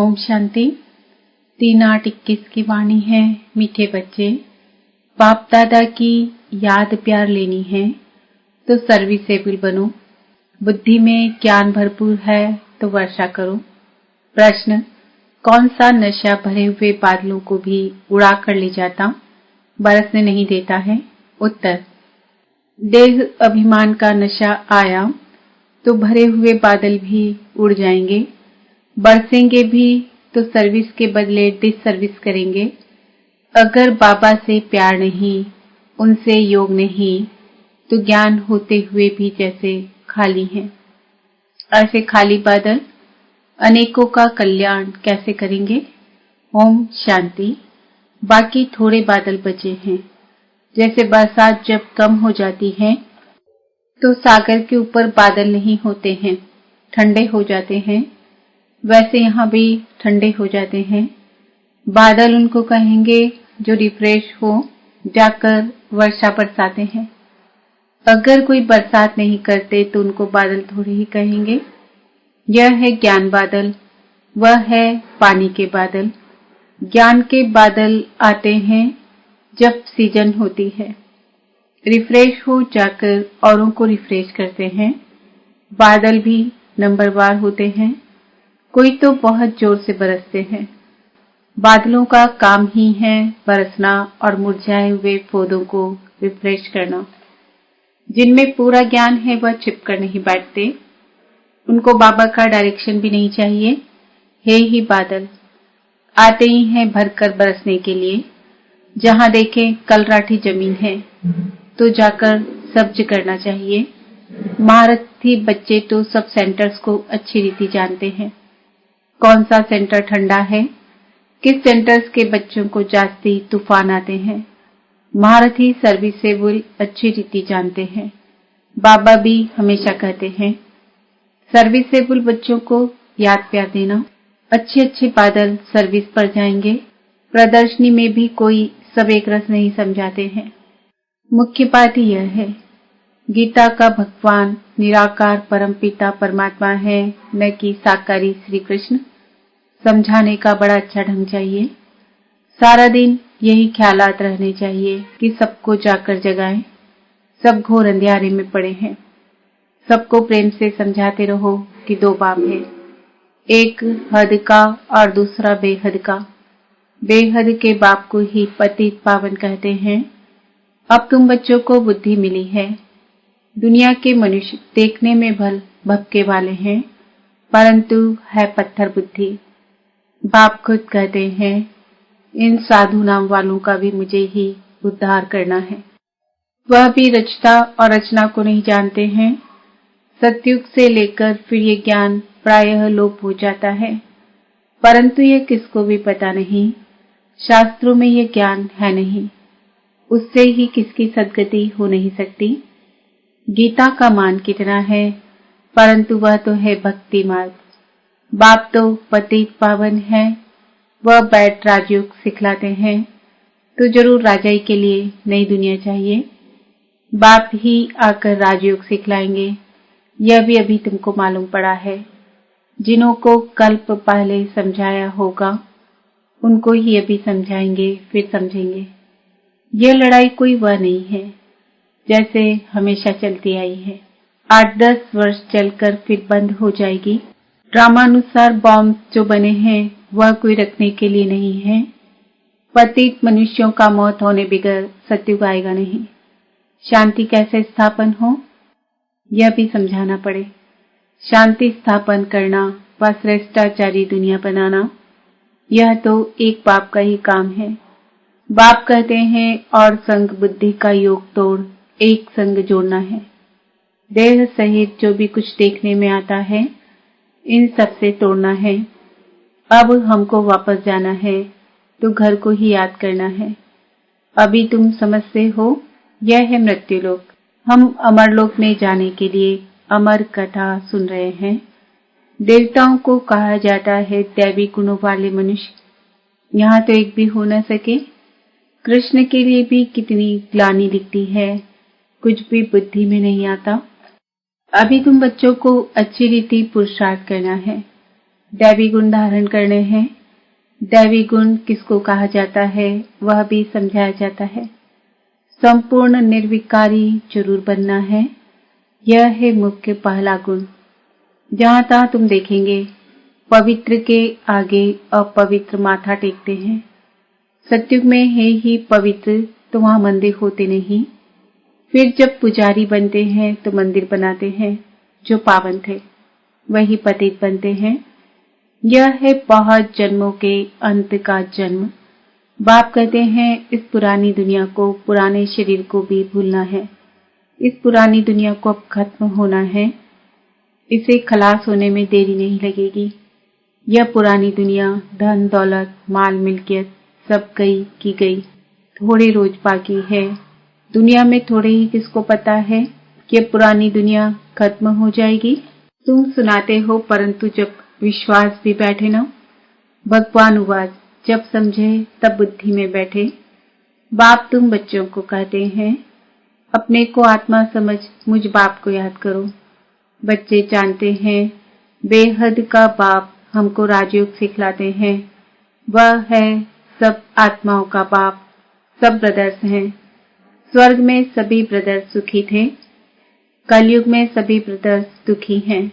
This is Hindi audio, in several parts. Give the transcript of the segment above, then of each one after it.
ओम शांति। 3-8-21 की वाणी है। मीठे बच्चे, बाप दादा की याद प्यार लेनी है तो सर्विसेबल बनो। बुद्धि में ज्ञान भरपूर है तो वर्षा करो। प्रश्न, कौन सा नशा भरे हुए बादलों को भी उड़ा कर ले जाता, बरसने नहीं देता है? उत्तर, देह अभिमान का नशा आया तो भरे हुए बादल भी उड़ जाएंगे, बरसेंगे भी तो सर्विस के बदले डिसर्विस करेंगे। अगर बाबा से प्यार नहीं, उनसे योग नहीं, तो ज्ञान होते हुए भी जैसे खाली हैं। ऐसे खाली बादल अनेकों का कल्याण कैसे करेंगे? ओम शांति। बाकी थोड़े बादल बचे हैं। जैसे बरसात जब कम हो जाती है तो सागर के ऊपर बादल नहीं होते हैं, ठंडे हो जाते हैं, वैसे यहाँ भी ठंडे हो जाते हैं। बादल उनको कहेंगे जो रिफ्रेश हो जाकर वर्षा बरसाते हैं। अगर कोई बरसात नहीं करते तो उनको बादल थोड़े ही कहेंगे। यह है ज्ञान बादल, वह है पानी के बादल। ज्ञान के बादल आते हैं जब सीजन होती है, रिफ्रेश हो जाकर औरों को रिफ्रेश करते हैं। बादल भी नंबरवार होते हैं, कोई तो बहुत जोर से बरसते हैं। बादलों का काम ही है बरसना और मुरझाए हुए पौधों को रिफ्रेश करना। जिनमें पूरा ज्ञान है वह छिपकर नहीं बैठते, उनको बाबा का डायरेक्शन भी नहीं चाहिए। हे ही बादल आते ही हैं भरकर बरसने के लिए। जहां देखें कलराठी जमीन है तो जाकर सब्ज करना चाहिए। महारथी बच्चे तो सब सेंटर्स को अच्छी रीति जानते हैं। कौन सा सेंटर ठंडा है, किस सेंटर्स के बच्चों को जास्ती तूफान आते हैं, महारथी सर्विसेबल अच्छी रीति जानते हैं। बाबा भी हमेशा कहते हैं सर्विसेबल बच्चों को याद प्यार देना। अच्छे अच्छे बादल सर्विस पर जाएंगे। प्रदर्शनी में भी कोई सब एक रस नहीं समझाते हैं। मुख्य बात यह है, गीता का भगवान निराकार परमपिता परमात्मा है, न कि साकारी श्री कृष्ण। समझाने का बड़ा अच्छा ढंग चाहिए। सारा दिन यही ख्यालात रहने चाहिए कि सबको जाकर जगाएं। सब घोर अंधियारे में पड़े हैं। सबको प्रेम से समझाते रहो कि दो बाप है, एक हद का और दूसरा बेहद का। बेहद के बाप को ही पतित पावन कहते हैं। अब तुम बच्चों को बुद्धि मिली है। दुनिया के मनुष्य देखने में भल भपके वाले हैं, परंतु है पत्थर बुद्धि। बाप खुद कहते हैं इन साधु नाम वालों का भी मुझे ही उद्धार करना है। वह भी रचता और रचना को नहीं जानते हैं। सतयुग से लेकर फिर ये ज्ञान प्रायः लोप हो जाता है, परंतु यह किसको भी पता नहीं। शास्त्रों में यह ज्ञान है नहीं, उससे ही किसकी सद्गति हो नहीं सकती। गीता का मान कितना है, परंतु वह तो है भक्ति मार्ग। बाप तो पतित पावन है, वह बैठ राजयोग सिखलाते हैं, तो जरूर राजाई के लिए नई दुनिया चाहिए। बाप ही आकर राजयोग सिखलाएंगे, यह भी अभी तुमको मालूम पड़ा है। जिन्हों को कल्प पहले समझाया होगा उनको ही अभी समझाएंगे, फिर समझेंगे। यह लड़ाई कोई वह नहीं है जैसे हमेशा चलती आई है। 8-10 वर्ष चलकर फिर बंद हो जाएगी। ड्रामानुसार बॉम्ब जो बने हैं वह कोई रखने के लिए नहीं है। पतित मनुष्यों का मौत होने बगैर सतयुग आएगा नहीं। शांति कैसे स्थापन हो यह भी समझाना पड़े। शांति स्थापन करना व श्रेष्ठाचारी दुनिया बनाना, यह तो एक बाप का ही काम है। बाप कहते हैं और संग बुद्धि का योग तोड़ एक संग जोड़ना है। देह सहित जो भी कुछ देखने में आता है इन सब से तोड़ना है। अब हमको वापस जाना है तो घर को ही याद करना है। अभी तुम समझते हो यह है मृत्युलोक। हम अमरलोक में जाने के लिए अमर कथा सुन रहे हैं। देवताओं को कहा जाता है दैवी गुणों वाले मनुष्य, यहाँ तो एक भी हो न सके। कृष्ण के लिए भी कितनी ग्लानि दिखती है, कुछ भी बुद्धि में नहीं आता। अभी तुम बच्चों को अच्छी रीति पुरुषार्थ करना है। दैवी गुण धारण करने हैं। दैवी गुण किसको कहा जाता है वह भी समझाया जाता है। संपूर्ण निर्विकारी जरूर बनना है, यह है मुख्य पहला गुण। जहां तहां तुम देखेंगे पवित्र के आगे अपवित्र माथा टेकते हैं। सत्युग में है ही पवित्र तो वहां मंदिर होते नहीं। फिर जब पुजारी बनते हैं तो मंदिर बनाते हैं। जो पावन थे वही पतित बनते हैं। यह है बहुत जन्मों के अंत का जन्म। बाप कहते हैं इस पुरानी दुनिया को, पुराने शरीर को भी भूलना है। इस पुरानी दुनिया को अब खत्म होना है। इसे खलास होने में देरी नहीं लगेगी। यह पुरानी दुनिया धन दौलत माल मिल्कियत सब गई की गई, थोड़े रोज बाकी है। दुनिया में थोड़े ही किसको पता है कि पुरानी दुनिया खत्म हो जाएगी। तुम सुनाते हो परंतु जब विश्वास भी बैठे ना। भगवान उवाच, जब समझे तब बुद्धि में बैठे। बाप तुम बच्चों को कहते हैं अपने को आत्मा समझ मुझ बाप को याद करो। बच्चे जानते हैं बेहद का बाप हमको राजयोग सिखलाते हैं। वह है सब आत्माओं का बाप। सब ब्रदर्स हैं। स्वर्ग में सभी ब्रदर्स सुखी थे। कलयुग में सभी ब्रदर्स दुखी हैं।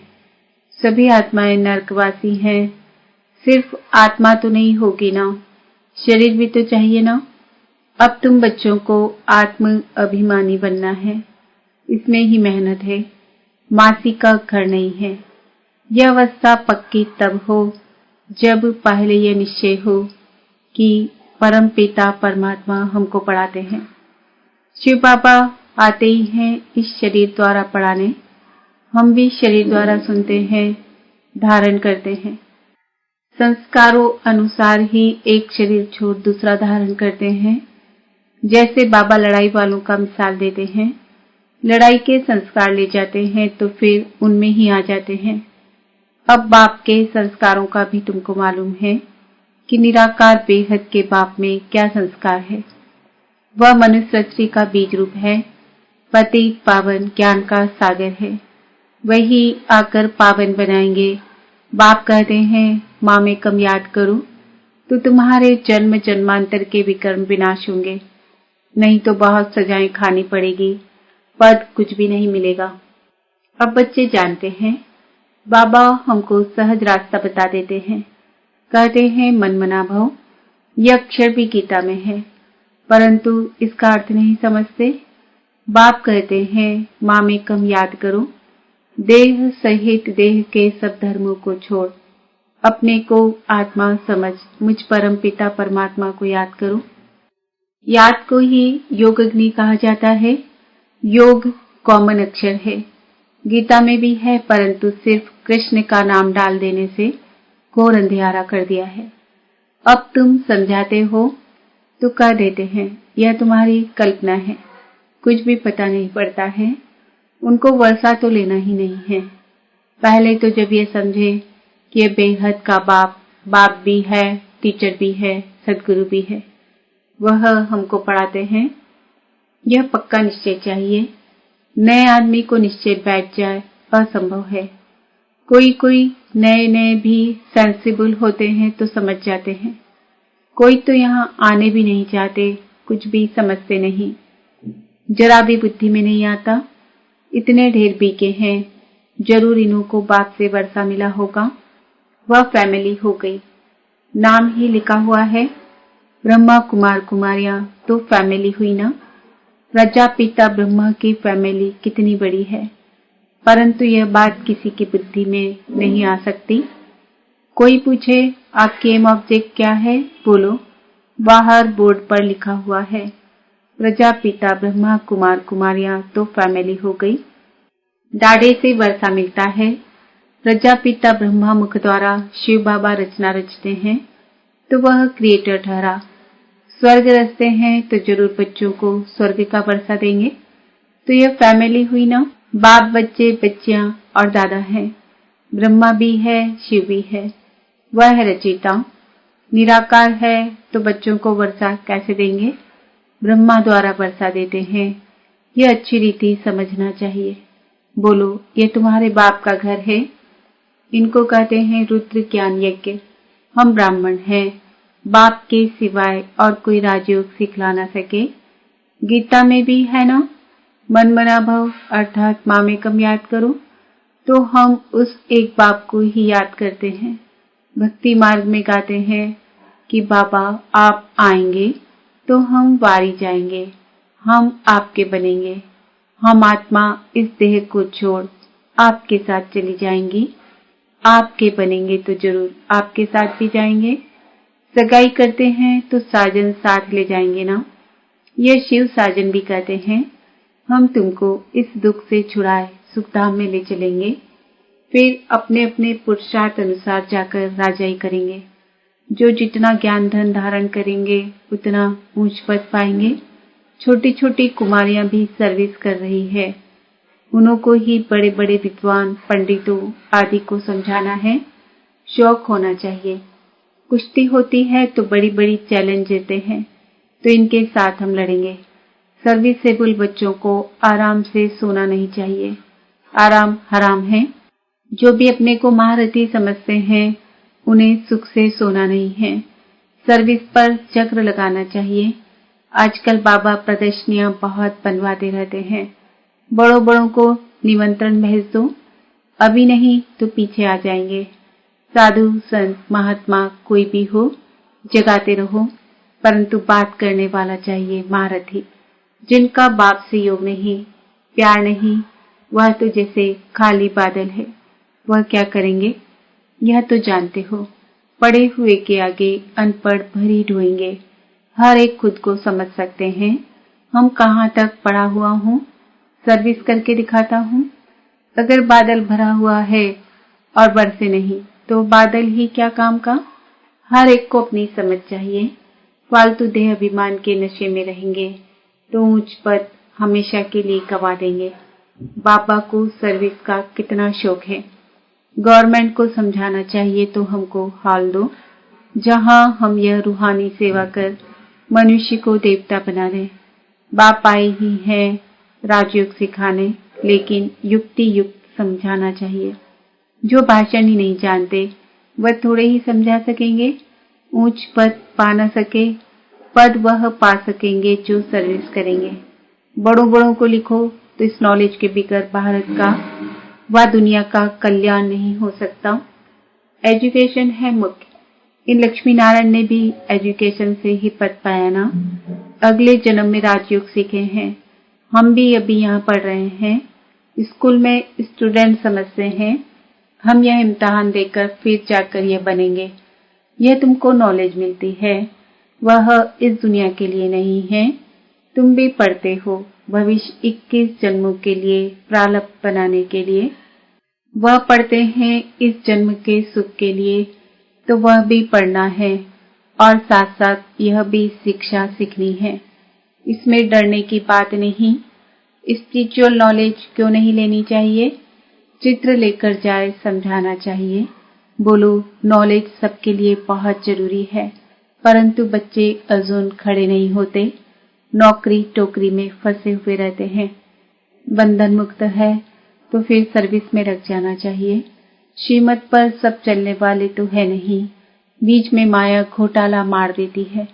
सभी आत्माएं नरकवासी हैं। सिर्फ आत्मा तो नहीं होगी ना, शरीर भी तो चाहिए ना। अब तुम बच्चों को आत्म अभिमानी बनना है। इसमें ही मेहनत है, मासी का घर नहीं है। यह अवस्था पक्की तब हो जब पहले यह निश्चय हो कि परम पिता परमात्मा हमको पढ़ाते हैं। शिव बाबा आते ही हैं इस शरीर द्वारा पढ़ाने। हम भी शरीर द्वारा सुनते हैं, धारण करते हैं। संस्कारों अनुसार ही एक शरीर छोड़ दूसरा धारण करते हैं। जैसे बाबा लड़ाई वालों का मिसाल देते हैं। लड़ाई के संस्कार ले जाते हैं तो फिर उनमें ही आ जाते हैं। अब बाप के संस्कारों का भी तुमको मालूम है कि निराकार बेहद के बाप में क्या संस्कार है। वह मनुष्य सृष्टि का बीज रूप है, पतित पावन ज्ञान का सागर है। वही आकर पावन बनाएंगे। बाप कहते हैं माँ में कम याद करो तो तुम्हारे जन्म जन्मांतर के विकर्म विनाश होंगे, नहीं तो बहुत सजाएं खानी पड़ेगी, पद कुछ भी नहीं मिलेगा। अब बच्चे जानते हैं बाबा हमको सहज रास्ता बता देते हैं। कहते हैं मन मना भव। यह अक्षर भी गीता में है परंतु इसका अर्थ नहीं समझते। बाप कहते हैं माँ में कम याद करो, देह सहित देह के सब धर्मों को छोड़ अपने को आत्मा समझ मुझ परम पिता परमात्मा को याद करो। याद को ही योग अग्नि कहा जाता है। योग कॉमन अक्षर है, गीता में भी है परंतु सिर्फ कृष्ण का नाम डाल देने से घोर अंधियारा कर दिया है। अब तुम समझाते हो तो कह देते हैं यह तुम्हारी कल्पना है, कुछ भी पता नहीं पड़ता है। उनको वर्षा तो लेना ही नहीं है। पहले तो जब ये समझे कि ये बेहद का बाप भी है, टीचर भी है, सदगुरु भी है, वह हमको पढ़ाते हैं। यह पक्का निश्चय चाहिए। नए आदमी को निश्चय बैठ जाए असंभव है। कोई कोई नए भी सेंसिबल होते हैं तो समझ जाते हैं। कोई तो यहाँ आने भी नहीं चाहते, कुछ भी समझते नहीं, जरा भी बुद्धि में नहीं आता। इतने ढेर बीके हैं, जरूर इन्हों को बाप से वर्षा मिला होगा। वह फैमिली हो गई, नाम ही लिखा हुआ है। ब्रह्मा कुमार कुमारियां तो फैमिली हुई ना। प्रजापिता ब्रह्मा की फैमिली कितनी बड़ी है, परंतु यह बात किसी की बुद्धि में नहीं आ सकती। कोई पूछे आपकी एम ऑब्जेक्ट क्या है, बोलो बाहर बोर्ड पर लिखा हुआ है प्रजापिता ब्रह्मा कुमार कुमारियां तो फैमिली हो गई। डाढ़े से वर्षा मिलता है। प्रजापिता ब्रह्मा मुख द्वारा शिव बाबा रचना रचते हैं तो वह क्रिएटर ठहरा। स्वर्ग रचते हैं तो जरूर बच्चों को स्वर्ग का वर्षा देंगे। तो यह फैमिली हुई ना। बाप बच्चे बच्चियां और दादा हैं। ब्रह्मा भी है, शिव भी है, वह है रचयिता। निराकार है तो बच्चों को वर्षा कैसे देंगे, ब्रह्मा द्वारा वर्षा देते हैं। यह अच्छी रीति समझना चाहिए। बोलो ये तुम्हारे बाप का घर है। इनको कहते हैं रुद्र ज्ञान यज्ञ। हम ब्राह्मण हैं, बाप के सिवाय और कोई राजयोग सिखला ना सके। गीता में भी है ना, मन मना भव अर्थात मामेकम याद करो। तो हम उस एक बाप को ही याद करते हैं। भक्ति मार्ग में गाते हैं कि बाबा आप आएंगे तो हम वारी जाएंगे, हम आपके बनेंगे। हम आत्मा इस देह को छोड़ आपके साथ चली जाएंगी। आपके बनेंगे तो जरूर आपके साथ भी जाएंगे। सगाई करते हैं तो साजन साथ ले जाएंगे ना। यह शिव साजन भी कहते हैं, हम तुमको इस दुख से छुड़ाए सुखधाम में ले चलेंगे। फिर अपने अपने पुरुषार्थ अनुसार जाकर राजाई करेंगे। जो जितना ज्ञान धन धारण करेंगे उतना ऊंच पद पाएंगे। छोटी छोटी कुमारियां भी सर्विस कर रही है। उन्हों को ही बड़े बड़े विद्वान पंडितों आदि को समझाना है। शौक होना चाहिए। कुश्ती होती है तो बड़ी बड़ी चैलेंज देते हैं, तो इनके साथ हम लड़ेंगे। सर्विसेबल बच्चों को आराम से सोना नहीं चाहिए। आराम हराम है। जो भी अपने को महारथी समझते हैं उन्हें सुख से सोना नहीं है। सर्विस पर चक्र लगाना चाहिए। आजकल बाबा प्रदर्शनियां बहुत बनवाते रहते हैं। बड़ों बड़ों को निमंत्रण भेज दो, अभी नहीं तो पीछे आ जाएंगे। साधु संत महात्मा कोई भी हो, जगाते रहो, परंतु बात करने वाला चाहिए महारथी। जिनका बाप से योग नहीं, प्यार नहीं, वह तो जैसे खाली बादल है। वह क्या करेंगे यह तो जानते हो। पढ़े हुए के आगे अनपढ़ भरी ढोएंगे। हर एक खुद को समझ सकते हैं। हम कहाँ तक पढ़ा हुआ हूँ, सर्विस करके दिखाता हूँ। अगर बादल भरा हुआ है और बरसे नहीं तो बादल ही क्या काम का। हर एक को अपनी समझ चाहिए। फालतू देह अभिमान के नशे में रहेंगे तो ऊंच पद हमेशा के लिए गवा देंगे। बाबा को सर्विस का कितना शौक है। गवर्नमेंट को समझाना चाहिए तो हमको हाल दो, जहां हम यह रूहानी सेवा कर मनुष्य को देवता बना दें। बाप आए ही हैं राजयोग सिखाने, लेकिन युक्ति युक्त समझाना चाहिए। जो भाषण ही नहीं जानते वह थोड़े ही समझा सकेंगे। ऊंच पद पा न सके, पद वह पा सकेंगे जो सर्विस करेंगे। बड़ों बड़ों को लिखो तो इस नॉलेज के बिगर भारत का व दुनिया का कल्याण नहीं हो सकता। एजुकेशन है मुख्य। इन लक्ष्मी नारायण ने भी एजुकेशन से ही पद पाया ना। अगले जन्म में राजयोग सीखे हैं। हम भी अभी यहाँ पढ़ रहे हैं। स्कूल में स्टूडेंट समझते हैं। हम यह इम्तिहान देकर फिर जाकर यह बनेंगे। यह तुमको नॉलेज मिलती है, वह इस दुनिया के लिए नहीं है। तुम भी पढ़ते हो भविष्य 21 जन्मों के लिए प्रारब्ध बनाने के लिए। वह पढ़ते हैं इस जन्म के सुख के लिए, तो वह भी पढ़ना है और साथ साथ यह भी शिक्षा सीखनी है। इसमें डरने की बात नहीं। स्पिरिचुअल नॉलेज क्यों नहीं लेनी चाहिए। चित्र लेकर जाए समझाना चाहिए। बोलो नॉलेज सबके लिए बहुत जरूरी है, परंतु बच्चे अजून खड़े नहीं होते। नौकरी टोकरी में फंसे हुए रहते हैं। बंधन मुक्त है तो फिर सर्विस में रख जाना चाहिए। श्रीमत पर सब चलने वाले तो है नहीं। बीच में माया घोटाला मार देती है।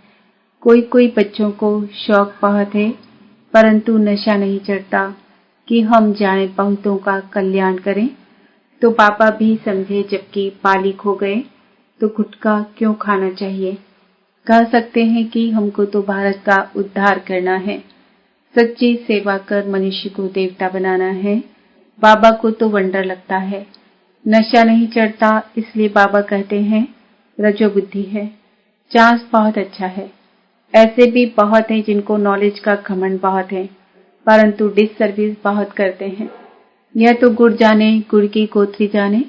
कोई कोई बच्चों को शौक बहुत है, परंतु नशा नहीं चढ़ता कि हम जाएं बहुतों का कल्याण करें। तो पापा भी समझे जबकि बालिक हो गए तो गुटखा क्यों खाना चाहिए। कह सकते हैं कि हमको तो भारत का उद्धार करना है। सच्ची सेवा कर मनुष्य को देवता बनाना है। बाबा को तो वंडर लगता है। नशा नहीं चढ़ता, इसलिए बाबा कहते हैं रजो बुद्धि है। चांस बहुत अच्छा है। ऐसे भी बहुत हैं जिनको नॉलेज का घमंड बहुत है, परंतु डिस सर्विस बहुत करते हैं। यह तो गुड़ जाने गुड़ की कोथरी जाने।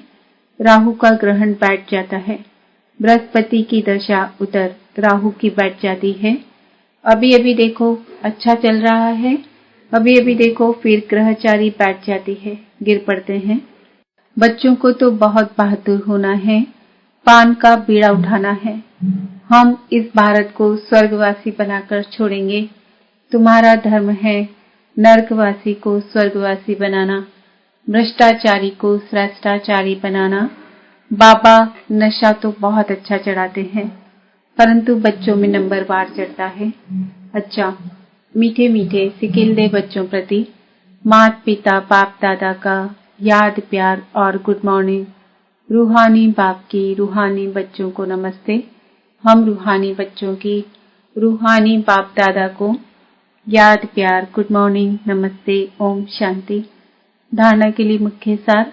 राहु का ग्रहण बैठ जाता है। बृहस्पति की दशा उतर राहु की बैठ जाती है। अभी अभी देखो अच्छा चल रहा है, अभी अभी देखो फिर ग्रहचारी बैठ जाती है, गिर पड़ते हैं। बच्चों को तो बहुत बहादुर होना है, पान का बीड़ा उठाना है। हम इस भारत को स्वर्गवासी बनाकर छोड़ेंगे। तुम्हारा धर्म है नरकवासी को स्वर्गवासी बनाना, भ्रष्टाचारी को श्रेष्ठाचारी बनाना, बाबा नशा तो बहुत अच्छा चढ़ाते हैं, परंतु बच्चों में नंबरवार चढ़ता है। अच्छा, मीठे मीठे सिकिलदे बच्चों प्रति माता पिता बाप दादा का याद प्यार और गुड मॉर्निंग। रूहानी बाप की रूहानी बच्चों को नमस्ते। हम रूहानी बच्चों की रूहानी बाप दादा को याद प्यार गुड मॉर्निंग नमस्ते ओम शांति। धारणा के लिए मुख्य सार,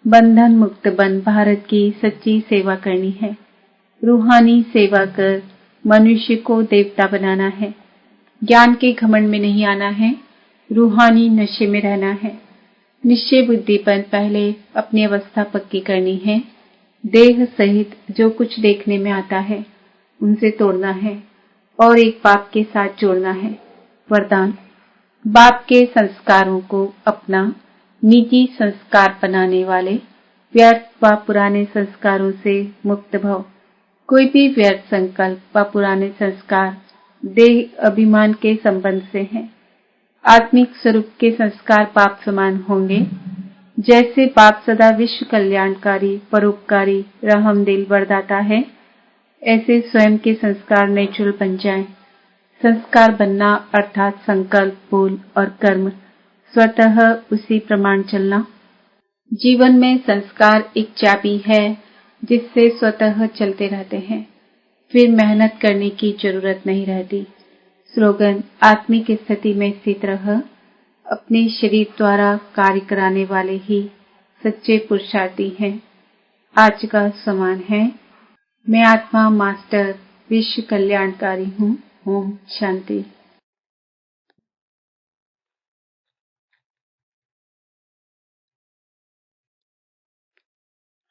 बंधन मुक्त बन भारत की सच्ची सेवा करनी है। रूहानी सेवा कर मनुष्य को देवता बनाना है। ज्ञान के घमंड में नहीं आना है, रूहानी नशे में रहना है। निश्चय बुद्धि पर पहले अपनी अवस्था पक्की करनी है। देह सहित जो कुछ देखने में आता है उनसे तोड़ना है और एक बाप के साथ जोड़ना है। वरदान, बाप के संस्कारों को अपना निजी संस्कार बनाने वाले व्यर्थ व पुराने संस्कारों से मुक्त भव। कोई भी व्यर्थ संकल्प व पुराने संस्कार देह अभिमान के संबंध से हैं। आत्मिक स्वरूप के संस्कार पाप समान होंगे। जैसे बाप सदा विश्व कल्याणकारी परोपकारी रहमदिल वरदाता है, ऐसे स्वयं के संस्कार नेचुरल बन जाएं। संस्कार बनना अर्थात संकल्प बोल और कर्म स्वतः उसी प्रमाण चलना। जीवन में संस्कार एक चाबी है जिससे स्वतः चलते रहते हैं, फिर मेहनत करने की जरूरत नहीं रहती। स्लोगन, आत्मिक स्थिति में स्थित रह, अपने शरीर द्वारा कार्य कराने वाले ही सच्चे पुरुषार्थी हैं। आज का समान है, मैं आत्मा मास्टर विश्व कल्याणकारी हूँ। ओम शांति।